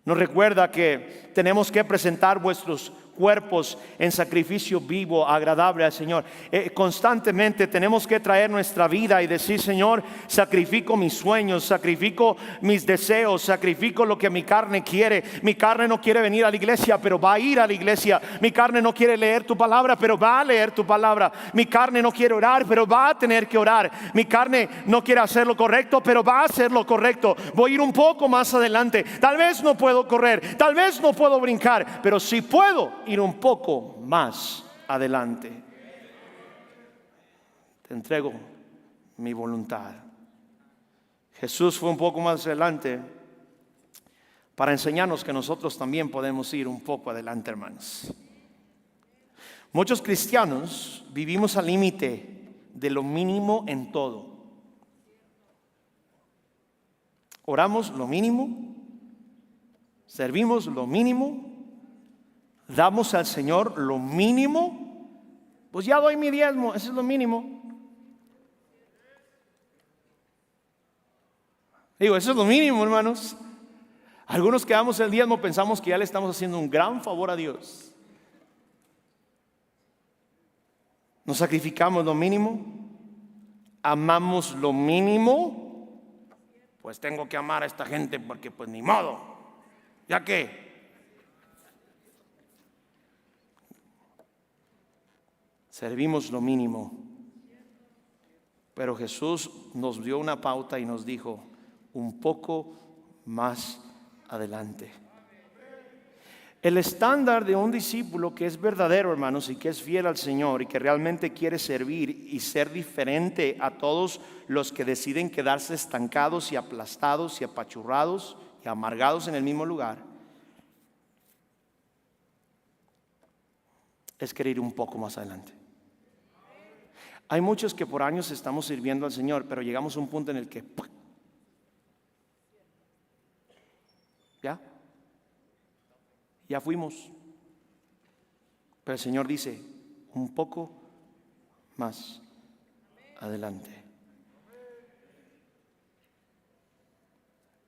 Nos recuerda que tenemos que presentar vuestros cuerpos en sacrificio vivo, agradable al Señor. Constantemente tenemos que traer nuestra vida y decir, Señor, sacrifico mis sueños, sacrifico mis deseos, sacrifico lo que mi carne quiere. Mi carne no quiere venir a la iglesia, pero va a ir a la iglesia. Mi carne no quiere leer tu palabra, pero va a leer tu palabra. Mi carne no quiere orar, pero va a tener que orar. Mi carne no quiere hacer lo correcto, pero va a hacer lo correcto. Voy a ir un poco más adelante. Tal vez no puedo correr, tal vez no puedo brincar, pero sí puedo ir un poco más adelante. Te entrego mi voluntad. Jesús fue un poco más adelante para enseñarnos que nosotros también podemos ir un poco adelante, hermanos. Muchos cristianos vivimos al límite de lo mínimo en todo. Oramos lo mínimo, servimos lo mínimo, damos al Señor lo mínimo. Pues ya doy mi diezmo, eso es lo mínimo. Digo, eso es lo mínimo, hermanos. Algunos que damos el diezmo pensamos que ya le estamos haciendo un gran favor a Dios. nos sacrificamos lo mínimo, amamos lo mínimo. Pues tengo que amar a esta gente porque pues ni modo, ya que servimos lo mínimo. Pero Jesús nos dio una pauta y nos dijo: un poco más adelante. El estándar de un discípulo que es verdadero, hermanos, y que es fiel al Señor y que realmente quiere servir y ser diferente a todos los que deciden quedarse estancados y aplastados y apachurrados y amargados en el mismo lugar, es querer ir un poco más adelante. Hay muchos que por años estamos sirviendo al Señor, pero llegamos a un punto en el que ya fuimos. Pero el Señor dice: un poco más adelante.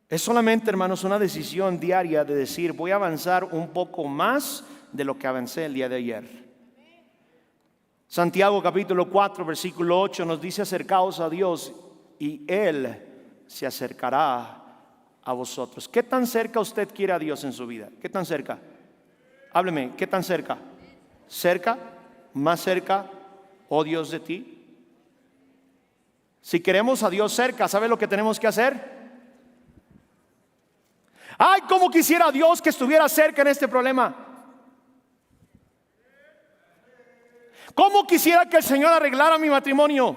Es solamente, hermanos, una decisión diaria de decir: voy a avanzar un poco más de lo que avancé el día de ayer. Santiago capítulo 4 versículo 8 nos dice: acercaos a Dios y Él se acercará a vosotros. ¿Qué tan cerca usted quiere a Dios en su vida? ¿Qué tan cerca? Hábleme, ¿qué tan cerca? ¿Cerca? ¿Más cerca? ¿Oh Dios de ti? Si queremos a Dios cerca, ¿sabe lo que tenemos que hacer? Ay, cómo quisiera Dios que estuviera cerca en este problema. ¿Cómo quisiera que el Señor arreglara mi matrimonio?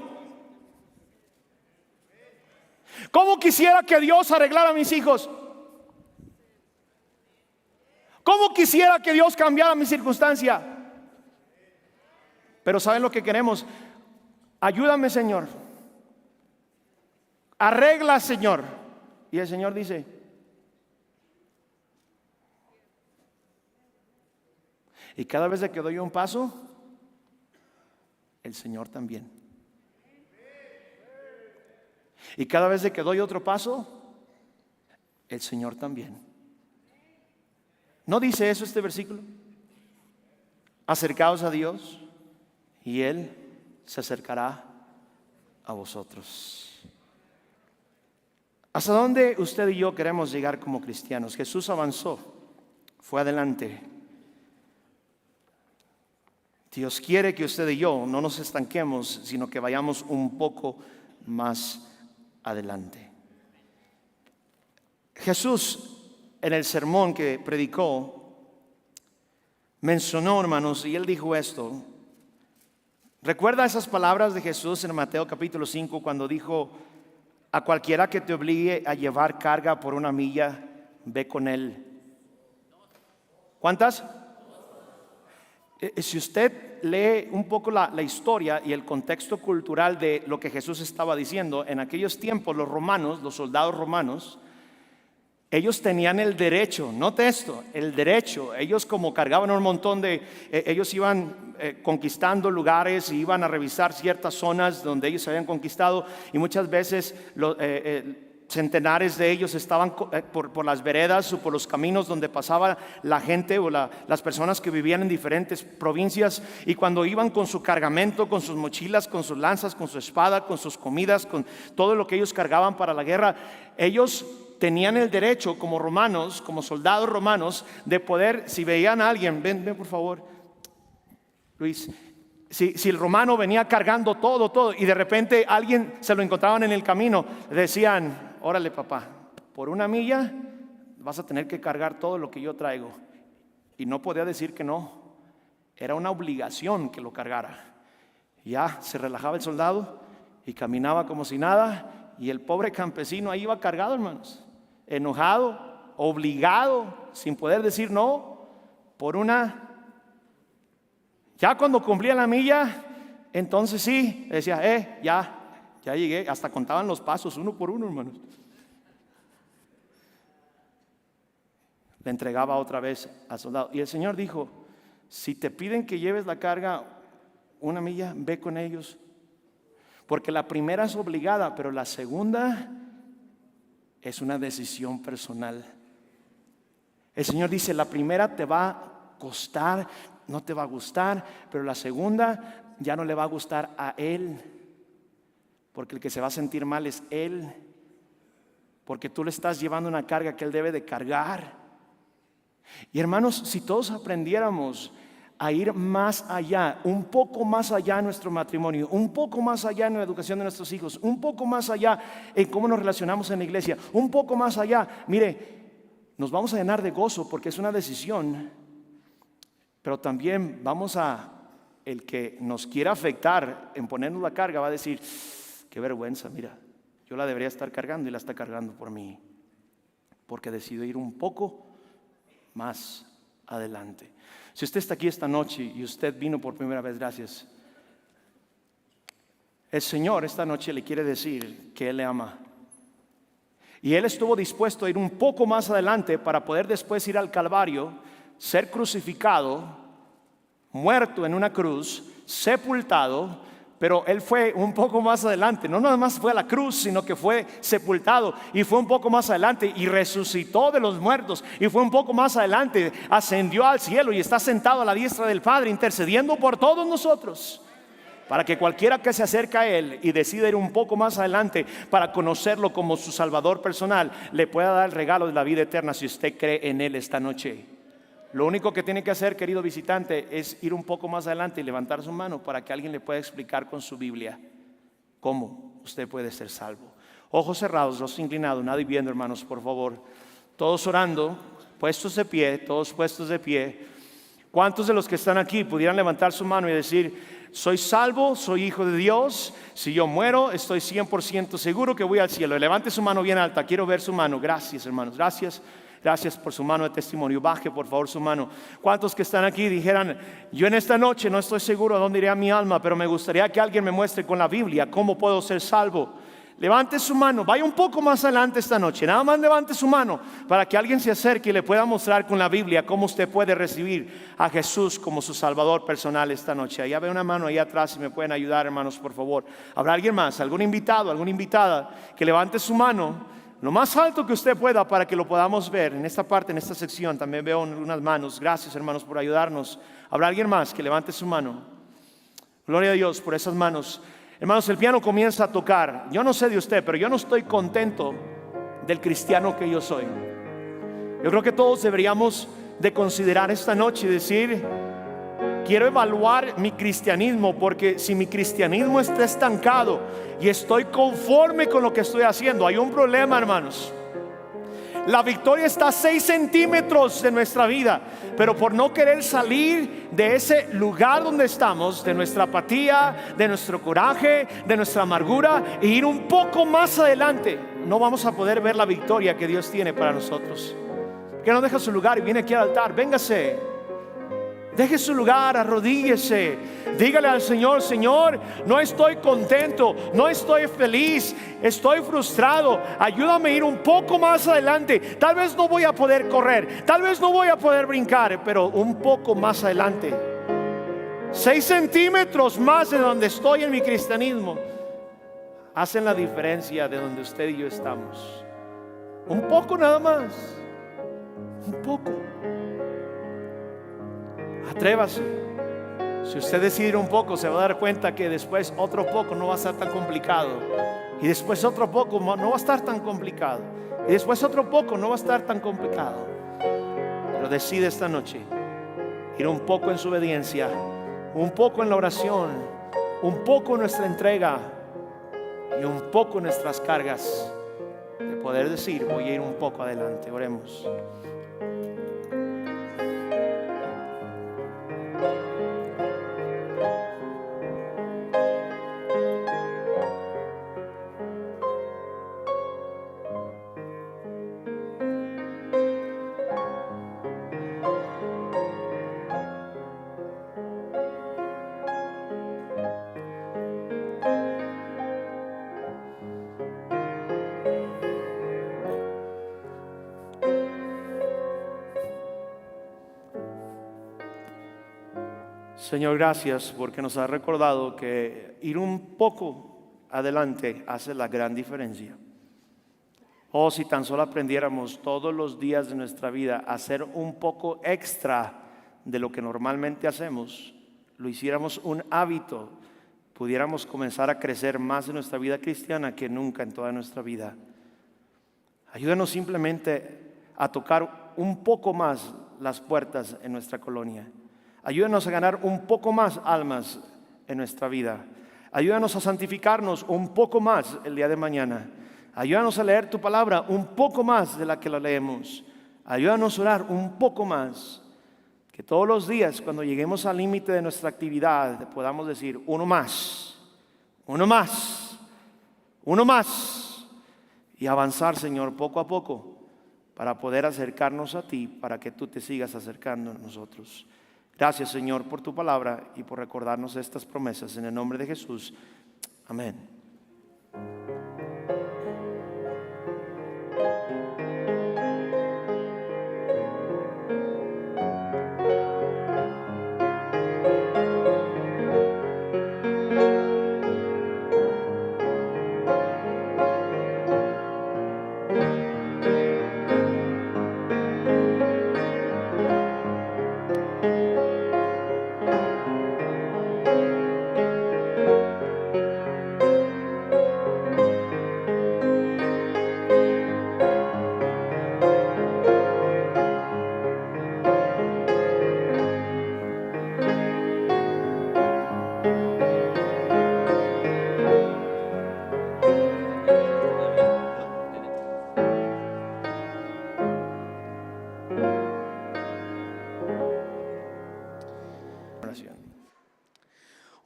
¿Cómo quisiera que Dios arreglara a mis hijos? ¿Cómo quisiera que Dios cambiara mi circunstancia? Pero ¿saben lo que queremos? Ayúdame, Señor. Arregla, Señor. Y el Señor dice: y cada vez que doy un paso, el Señor también. Y cada vez que doy otro paso, el Señor también. ¿No dice eso este versículo? Acercaos a Dios y Él se acercará a vosotros. ¿Hasta dónde usted y yo queremos llegar como cristianos? Jesús avanzó, fue adelante. Dios quiere que usted y yo no nos estanquemos, sino que vayamos un poco más adelante. Jesús, en el sermón que predicó, mencionó, hermanos, y él dijo esto. ¿Recuerda esas palabras de Jesús en Mateo capítulo 5 cuando dijo: a cualquiera que te obligue a llevar carga por una milla, ve con él? ¿Cuántas? Si usted lee un poco la historia y el contexto cultural de lo que Jesús estaba diciendo, en aquellos tiempos los romanos, los soldados romanos, ellos tenían el derecho, note esto, el derecho. Ellos, como cargaban un montón ellos iban conquistando lugares y iban a revisar ciertas zonas donde ellos habían conquistado, y muchas veces centenares de ellos estaban por las veredas o por los caminos donde pasaba la gente o las personas que vivían en diferentes provincias, y cuando iban con su cargamento, con sus mochilas, con sus lanzas, con su espada, con sus comidas, con todo lo que ellos cargaban para la guerra, ellos tenían el derecho como romanos, como soldados romanos, de poder, si veían a alguien, ven por favor, Luis. Si el romano venía cargando todo, y de repente alguien se lo encontraban en el camino, le decían: órale, papá, por una milla vas a tener que cargar todo lo que yo traigo. Y no podía decir que no, era una obligación que lo cargara. Ya se relajaba el soldado y caminaba como si nada, y el pobre campesino ahí iba cargado, hermanos, enojado, obligado, sin poder decir no, por una. Ya cuando cumplía la milla, entonces sí, decía: ya llegué. Hasta contaban los pasos uno por uno, hermanos. Le entregaba otra vez al soldado. Y el Señor dijo: si te piden que lleves la carga una milla, ve con ellos. Porque la primera es obligada, pero la segunda es una decisión personal. El Señor dice: la primera te va a costar, no te va a gustar, pero la segunda ya no le va a gustar a él, porque el que se va a sentir mal es él, porque tú le estás llevando una carga que él debe de cargar. Y hermanos, si todos aprendiéramos a ir más allá, un poco más allá en nuestro matrimonio, un poco más allá en la educación de nuestros hijos, un poco más allá en cómo nos relacionamos en la iglesia, un poco más allá, mire, nos vamos a llenar de gozo porque es una decisión, pero también el que nos quiera afectar en ponernos la carga va a decir, qué vergüenza, mira, yo la debería estar cargando y la está cargando por mí, porque decido ir un poco más adelante. Si usted está aquí esta noche y usted vino por primera vez, gracias. El Señor esta noche le quiere decir que Él le ama. Y Él estuvo dispuesto a ir un poco más adelante para poder después ir al Calvario, ser crucificado, muerto en una cruz, sepultado. Pero Él fue un poco más adelante, no nada más fue a la cruz, sino que fue sepultado y fue un poco más adelante y resucitó de los muertos y fue un poco más adelante, ascendió al cielo y está sentado a la diestra del Padre intercediendo por todos nosotros, para que cualquiera que se acerque a Él y decida ir un poco más adelante para conocerlo como su Salvador personal, le pueda dar el regalo de la vida eterna si usted cree en Él esta noche. Lo único que tiene que hacer, querido visitante, es ir un poco más adelante y levantar su mano para que alguien le pueda explicar con su Biblia cómo usted puede ser salvo. Ojos cerrados, rostro inclinado, nadie viendo, hermanos, por favor. Todos orando, puestos de pie, todos puestos de pie. ¿Cuántos de los que están aquí pudieran levantar su mano y decir, soy salvo, soy hijo de Dios? Si yo muero, estoy 100% seguro que voy al cielo. Levante su mano bien alta, quiero ver su mano. Gracias, hermanos, gracias. Gracias por su mano de testimonio. Baje por favor su mano. ¿Cuántos que están aquí dijeran, yo en esta noche no estoy seguro a dónde irá mi alma, pero me gustaría que alguien me muestre con la Biblia cómo puedo ser salvo? Levante su mano, vaya un poco más adelante esta noche, nada más levante su mano para que alguien se acerque y le pueda mostrar con la Biblia cómo usted puede recibir a Jesús como su Salvador personal esta noche. Allá ve una mano allá atrás, si me pueden ayudar, hermanos, por favor. ¿Habrá alguien más, algún invitado, alguna invitada que levante su mano lo más alto que usted pueda para que lo podamos ver? En esta parte, en esta sección también veo unas manos. Gracias, hermanos, por ayudarnos. ¿Habrá alguien más que levante su mano? Gloria a Dios por esas manos. Hermanos, el piano comienza a tocar. Yo no sé de usted, pero yo no estoy contento del cristiano que yo soy. Yo creo que todos deberíamos de considerar esta noche y decir, quiero evaluar mi cristianismo, porque si mi cristianismo está estancado y estoy conforme con lo que estoy haciendo, hay un problema, hermanos. La victoria está a 6 centímetros de nuestra vida, pero por no querer salir de ese lugar donde estamos, de nuestra apatía, de nuestro coraje, de nuestra amargura, e ir un poco más adelante, no vamos a poder ver la victoria que Dios tiene para nosotros. Que no deja su lugar y viene aquí al altar, véngase. Deje su lugar, arrodíllese, dígale al Señor, Señor, no estoy contento, no estoy feliz, estoy frustrado, ayúdame a ir un poco más adelante. Tal vez no voy a poder correr, tal vez no voy a poder brincar, pero un poco más adelante, 6 centímetros más de donde estoy en mi cristianismo, hacen la diferencia de donde usted y yo estamos. Un poco nada más, un poco. Atrévase. Si usted decide ir un poco, se va a dar cuenta que después otro poco no va a estar tan complicado, y después otro poco no va a estar tan complicado, y después otro poco no va a estar tan complicado. Pero decide esta noche ir un poco en su obediencia, un poco en la oración, un poco en nuestra entrega y un poco en nuestras cargas, de poder decir, voy a ir un poco adelante. Oremos. Señor, gracias porque nos has recordado que ir un poco adelante hace la gran diferencia. Oh, si tan solo aprendiéramos todos los días de nuestra vida a hacer un poco extra de lo que normalmente hacemos, lo hiciéramos un hábito, pudiéramos comenzar a crecer más en nuestra vida cristiana que nunca en toda nuestra vida. Ayúdanos simplemente a tocar un poco más las puertas en nuestra colonia. Ayúdanos a ganar un poco más almas en nuestra vida. Ayúdanos a santificarnos un poco más el día de mañana. Ayúdanos a leer tu palabra un poco más de la que la leemos. Ayúdanos a orar un poco más. Que todos los días, cuando lleguemos al límite de nuestra actividad, podamos decir: uno más, uno más, uno más. Y avanzar, Señor, poco a poco, para poder acercarnos a ti, para que tú te sigas acercando a nosotros. Gracias, Señor, por tu palabra y por recordarnos estas promesas. En el nombre de Jesús. Amén.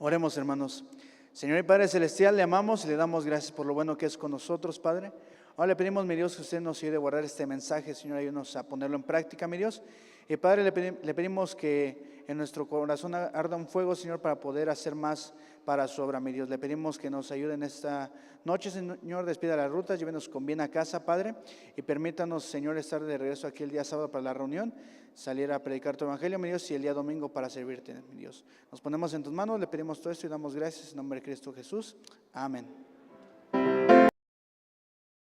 Oremos, hermanos. Señor y Padre Celestial, le amamos y le damos gracias por lo bueno que es con nosotros, Padre. Ahora le pedimos, mi Dios, que usted nos ayude a guardar este mensaje, Señor, ayúdanos a ponerlo en práctica, mi Dios. Y Padre, le pedimos que en nuestro corazón arda un fuego, Señor, para poder hacer más para su obra, mi Dios. Le pedimos que nos ayude en esta noche, Señor, despida las rutas, llévenos con bien a casa, Padre, y permítanos, Señor, estar de regreso aquí el día sábado para la reunión, salir a predicar tu evangelio, mi Dios, y el día domingo para servirte, mi Dios. Nos ponemos en tus manos, le pedimos todo esto y damos gracias en nombre de Cristo Jesús. Amén.